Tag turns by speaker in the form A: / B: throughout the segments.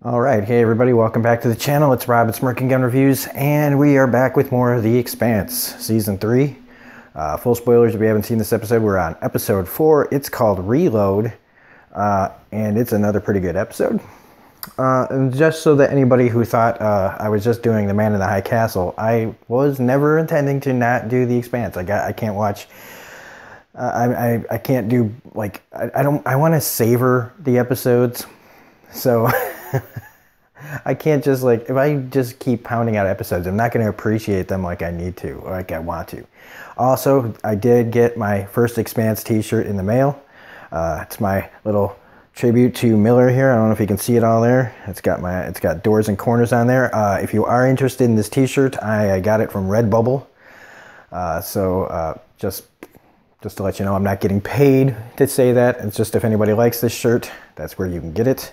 A: Alright, hey everybody, welcome back to the channel. It's Rob, it's Merc and Gun Reviews, and we are back with more of The Expanse, Season 3. Full spoilers if you haven't seen this episode, we're on Episode 4. It's called Reload, and it's another pretty good episode. And just so that anybody who thought I was just doing The Man in the High Castle, I was never intending to not do The Expanse. I can't watch... I can't do, like, I want to savor the episodes, so... I can't just, like, if I just keep pounding out episodes, I'm not going to appreciate them like I need to, or like I want to. Also, I did get my first Expanse t-shirt in the mail. It's my little tribute to Miller here. I don't know if you can see it all there. It's got doors and corners on there. If you are interested in this t-shirt, I got it from Redbubble. Just to let you know, I'm not getting paid to say that. It's just if anybody likes this shirt, that's where you can get it.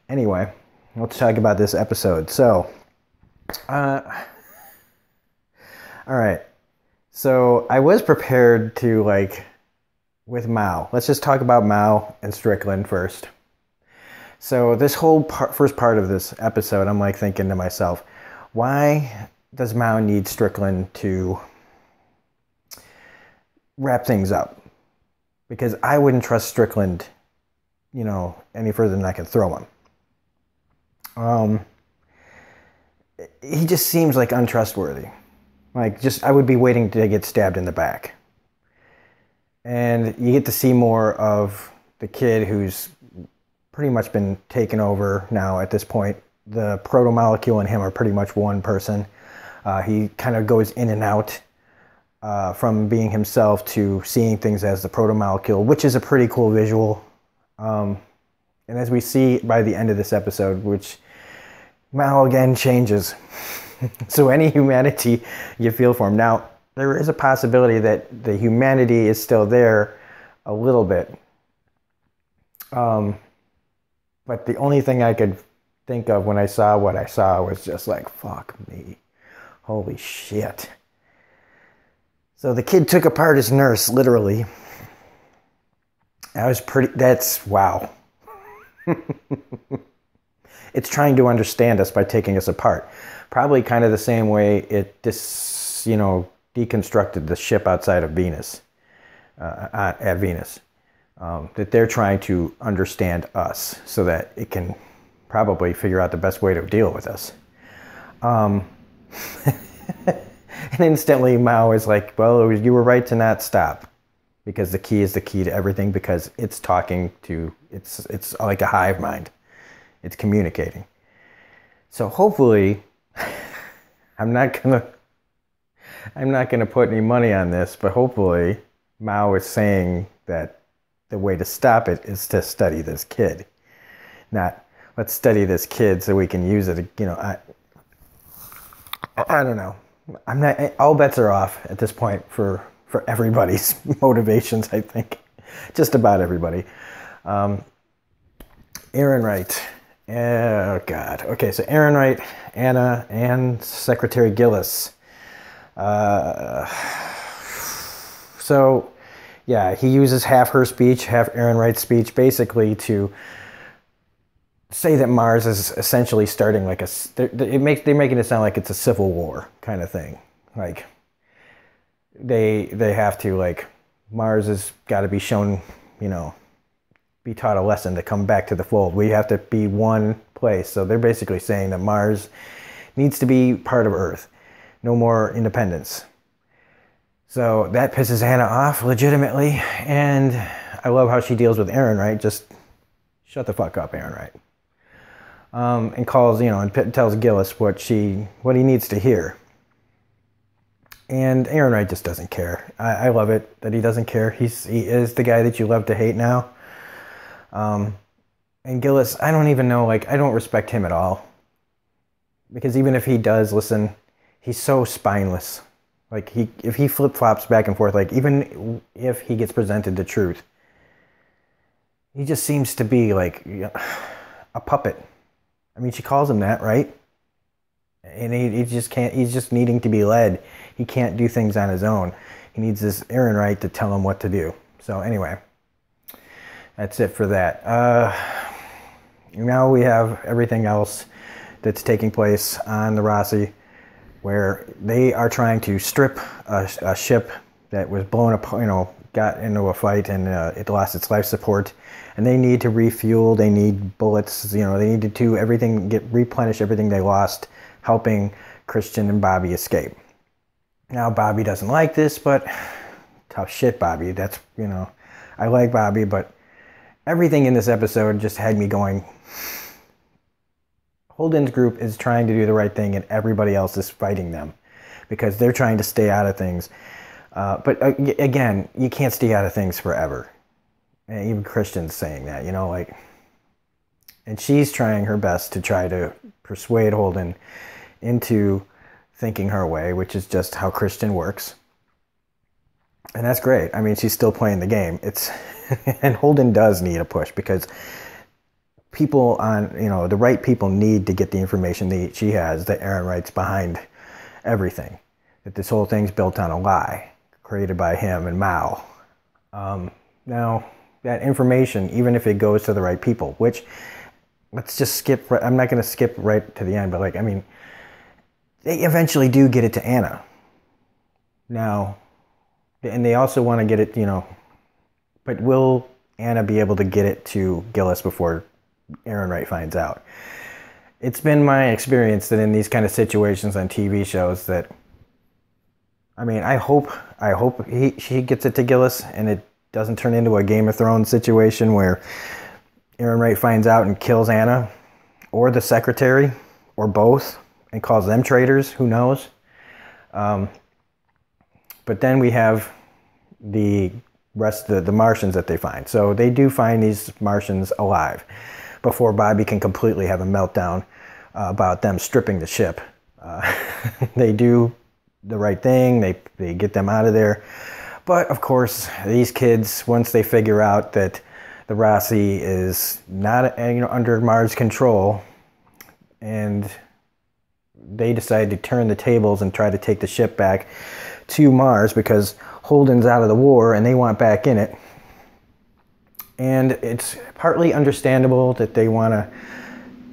A: Anyway, let's talk about this episode. So, all right. So I was prepared to, like, with Mao. Let's just talk about Mao and Strickland first. So this whole first part of this episode, I'm like thinking to myself, why does Mao need Strickland to wrap things up? Because I wouldn't trust Strickland, you know, any further than I can throw him. He just seems like untrustworthy. Like, I would be waiting to get stabbed in the back. And you get to see more of the kid who's pretty much been taken over now at this point. The proto-molecule and him are pretty much one person. He kind of goes in and out from being himself to seeing things as the proto-molecule, which is a pretty cool visual. And as we see by the end of this episode, which Mao again changes. So any humanity you feel for him. Now, there is a possibility that the humanity is still there a little bit. But the only thing I could think of when I saw what I saw was just like, fuck me. Holy shit. So the kid took apart his nurse, literally. That's wow. It's trying to understand us by taking us apart. Probably kind of the same way it deconstructed the ship outside of Venus, at Venus. That they're trying to understand us so that it can probably figure out the best way to deal with us. And instantly Mao is like, well, you were right to not stop. Because the key is the key to everything, because it's talking to, it's like a hive mind. It's communicating. So hopefully, I'm not gonna put any money on this, but hopefully Mao is saying that the way to stop it is to study this kid. Not, let's study this kid so we can use it, you know, I don't know. All bets are off at this point for everybody's motivations, I think. Just about everybody. Ehrenreich. Oh, God. Okay, so Ehrenreich, Anna, and Secretary Gillis. So, yeah, he uses half her speech, half Ehrenreich's speech, basically to say that Mars is essentially starting like they're making it sound like it's a civil war kind of thing. Like, they have to, like, Mars has got to be shown, you know, be taught a lesson to come back to the fold. We have to be one place. So they're basically saying that Mars needs to be part of Earth. No more independence. So that pisses Hannah off legitimately. And I love how she deals with Ehrenreich. Just shut the fuck up, Ehrenreich. And calls, you know, and tells Gillis what he needs to hear. And Ehrenreich just doesn't care. I love it that he doesn't care. He is the guy that you love to hate now. And Gillis, I don't even know, like, I don't respect him at all. Because even if he does listen, he's so spineless. Like, if he flip-flops back and forth, like, even if he gets presented the truth, he just seems to be, like, a puppet. I mean, she calls him that, right? And he just can't, he's just needing to be led. He can't do things on his own. He needs this Ehrenreich to tell him what to do. So anyway, that's it for that. Now we have everything else that's taking place on the Rossi, where they are trying to strip a ship that was blown up, got into a fight, and it lost its life support, and they need to refuel. They need bullets. They need to do everything, replenish everything they lost, helping Christian and Bobby escape. Now Bobby doesn't like this, but tough shit, Bobby. That's I like Bobby, but everything in this episode just had me going. Holden's group is trying to do the right thing, and everybody else is fighting them because they're trying to stay out of things. But again, you can't stay out of things forever. And even Christian's saying that, and she's trying her best to try to persuade Holden into thinking her way, which is just how Christian works. And that's great. I mean, she's still playing the game. And Holden does need a push because people the right people need to get the information that she has, that Aaron Wright's behind everything, that this whole thing's built on a lie created by him and Mao. Now, that information, even if it goes to the right people, which, let's just skip, I'm not going to skip right to the end, but they eventually do get it to Anna. Now, and they also want to get it, but will Anna be able to get it to Gillis before Aaron Wright finds out? It's been my experience that in these kind of situations on TV shows that, I hope she gets it to Gillis and it doesn't turn into a Game of Thrones situation where Aaron Wright finds out and kills Anna or the secretary or both and calls them traitors. Who knows? But then we have the rest of the Martians that they find. So they do find these Martians alive before Bobby can completely have a meltdown about them stripping the ship. They do the right thing. They get them out of there. But of course, these kids, once they figure out that the Rossi is not under Mars' control, and they decide to turn the tables and try to take the ship back to Mars because Holden's out of the war and they want back in it. And it's partly understandable that they want to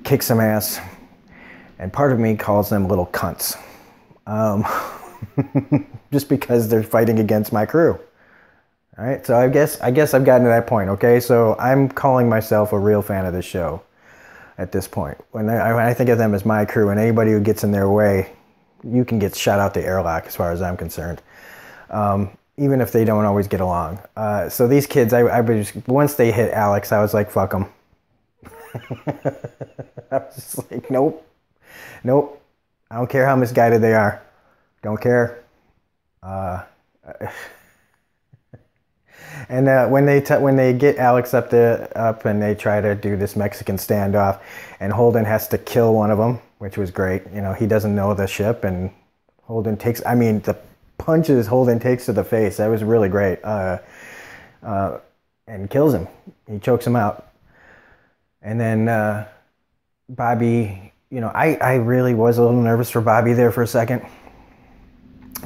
A: kick some ass, and part of me calls them little cunts. Just because they're fighting against my crew. All right, so I guess I've gotten to that point, okay? So I'm calling myself a real fan of this show at this point. When I think of them as my crew, and anybody who gets in their way, you can get shot out the airlock as far as I'm concerned. Even if they don't always get along. So these kids, once they hit Alex, I was like, fuck them. I was just like, nope. I don't care how misguided they are. Don't care. And when they get Alex up and they try to do this Mexican standoff, and Holden has to kill one of them, which was great. He doesn't know the ship, and Holden takes. The punches Holden takes to the face. That was really great. And kills him. He chokes him out. And then Bobby. I really was a little nervous for Bobby there for a second.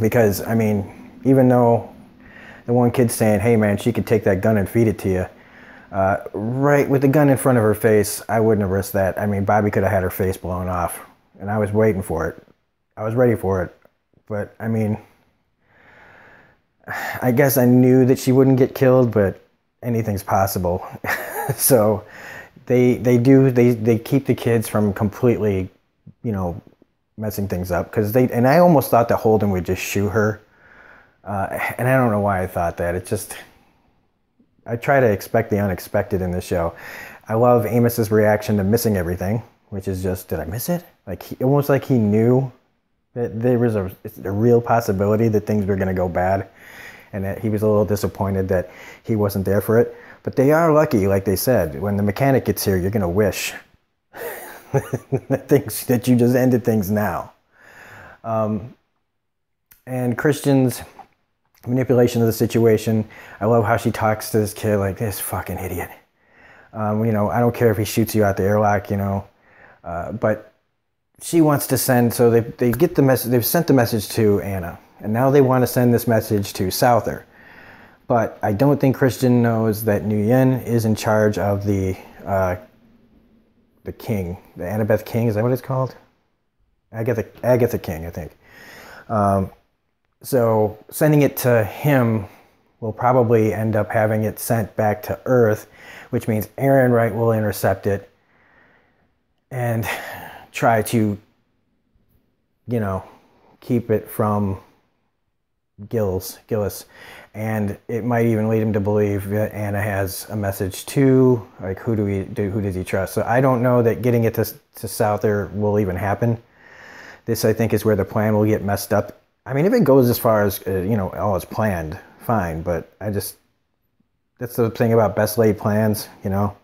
A: Because, even though the one kid's saying, hey man, she could take that gun and feed it to you. Right with the gun in front of her face, I wouldn't have risked that. Bobby could have had her face blown off. And I was waiting for it. I was ready for it. But, I guess I knew that she wouldn't get killed, but anything's possible. So they keep the kids from completely, messing things up, and I almost thought that Holden would just shoot her, and I don't know why I thought that. It's just, I try to expect the unexpected in this show. I love Amos's reaction to missing everything, which is just, did I miss it? Almost like he knew that there was a real possibility that things were going to go bad, and that he was a little disappointed that he wasn't there for it. But they are lucky, like they said. When the mechanic gets here, you're going to wish that you just ended things now. And Christian's manipulation of the situation. I love how she talks to this kid like, this fucking idiot. I don't care if he shoots you out the airlock, but she wants to send, so they get the message, they've sent the message to Anna, and now they want to send this message to Souther. But I don't think Christian knows that Nguyen is in charge of the the king, the Annabeth King, is that what it's called? Agatha King, I think. So sending it to him will probably end up having it sent back to Earth, which means Aaron Wright will intercept it and try to, you know, keep it from Gillis. And it might even lead him to believe that Anna has a message too. Like, who does he trust? So I don't know that getting it to Souther will even happen. This, I think, is where the plan will get messed up. I mean, if it goes as far as, you know, all is planned, fine. But that's the thing about best laid plans, you know.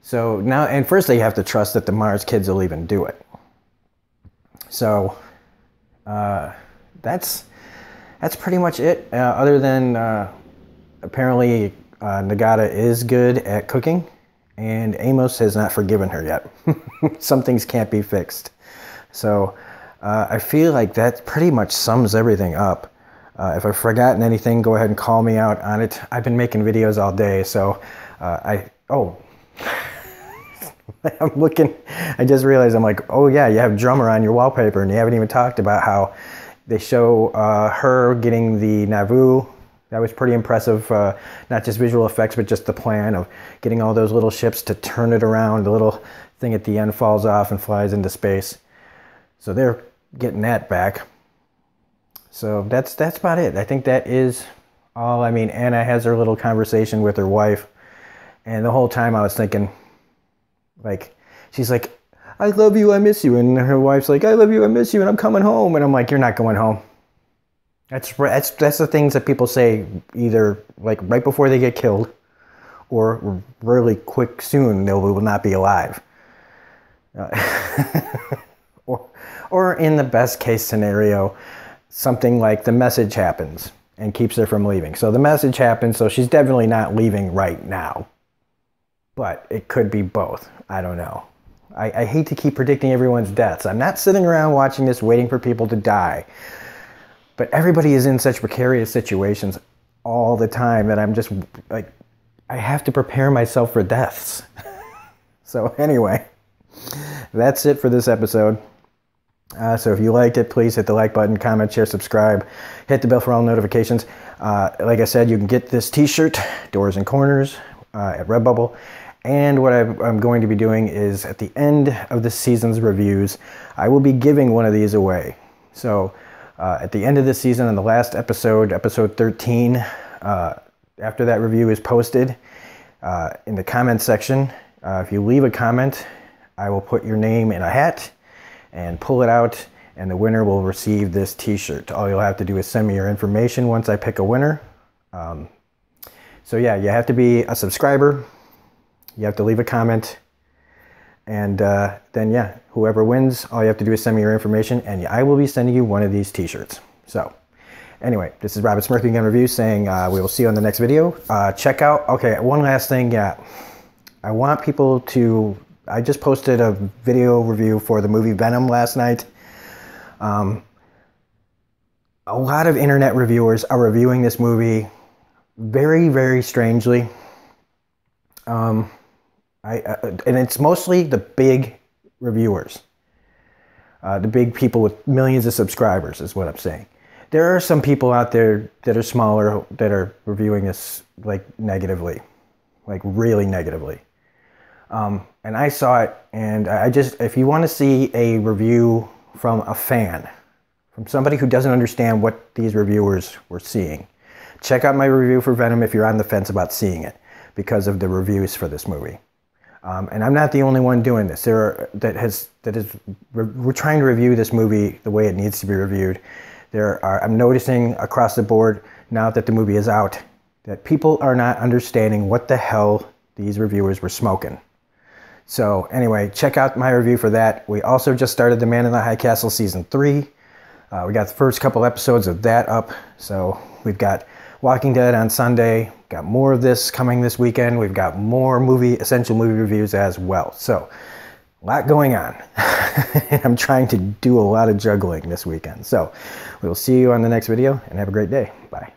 A: So now, and first they have to trust that the Mars kids will even do it. So that's pretty much it. Other than apparently Nagata is good at cooking, and Amos has not forgiven her yet. Some things can't be fixed. So I feel like that pretty much sums everything up. If I've forgotten anything, go ahead and call me out on it. I've been making videos all day, so I'm looking, I just realized, I'm like, oh yeah, you have Drummer on your wallpaper, and you haven't even talked about how they show her getting the Nauvoo. That was pretty impressive, not just visual effects, but just the plan of getting all those little ships to turn it around. The little thing at the end falls off and flies into space. So they're getting that back. So that's about it. I think that is all. I mean, Anna has her little conversation with her wife, and the whole time I was thinking, like, she's like, I love you, I miss you. And her wife's like, I love you, I miss you, and I'm coming home. And I'm like, you're not going home. That's the things that people say either like right before they get killed, or really quick soon they will not be alive. Or in the best case scenario, something like the message happens and keeps her from leaving. So the message happens, so she's definitely not leaving right now. But it could be both. I don't know. I hate to keep predicting everyone's deaths. I'm not sitting around watching this waiting for people to die. But everybody is in such precarious situations all the time that I'm just like, I have to prepare myself for deaths. So anyway, that's it for this episode. So if you liked it, please hit the like button, comment, share, subscribe, hit the bell for all notifications. Like I said, you can get this t-shirt, Doors and Corners, at Redbubble. And what I'm going to be doing is at the end of the season's reviews, I will be giving one of these away. So at the end of the season, on the last episode, episode 13, after that review is posted, in the comment section, if you leave a comment, I will put your name in a hat and pull it out, and the winner will receive this t-shirt. All you'll have to do is send me your information once I pick a winner. So yeah, you have to be a subscriber. You have to leave a comment, and then yeah, whoever wins, all you have to do is send me your information, and I will be sending you one of these t-shirts. So anyway, this is Robert Smirking Gun Review saying we will see you on the next video. Check out, okay, one last thing, yeah. I want people to, I just posted a video review for the movie Venom last night. A lot of internet reviewers are reviewing this movie very, very strangely. And it's mostly the big reviewers, the big people with millions of subscribers is what I'm saying. There are some people out there that are smaller that are reviewing this like negatively, like really negatively. And I saw it, and I just, if you want to see a review from a fan, from somebody who doesn't understand what these reviewers were seeing, check out my review for Venom if you're on the fence about seeing it because of the reviews for this movie. And I'm not the only one doing this. We're trying to review this movie the way it needs to be reviewed. I'm noticing across the board now that the movie is out that people are not understanding what the hell these reviewers were smoking. So anyway, check out my review for that. We also just started The Man in the High Castle Season 3. We got the first couple episodes of that up. So we've got Walking Dead on Sunday. Got more of this coming this weekend. We've got more essential movie reviews as well. So a lot going on. I'm trying to do a lot of juggling this weekend. So we'll see you on the next video, and have a great day. Bye.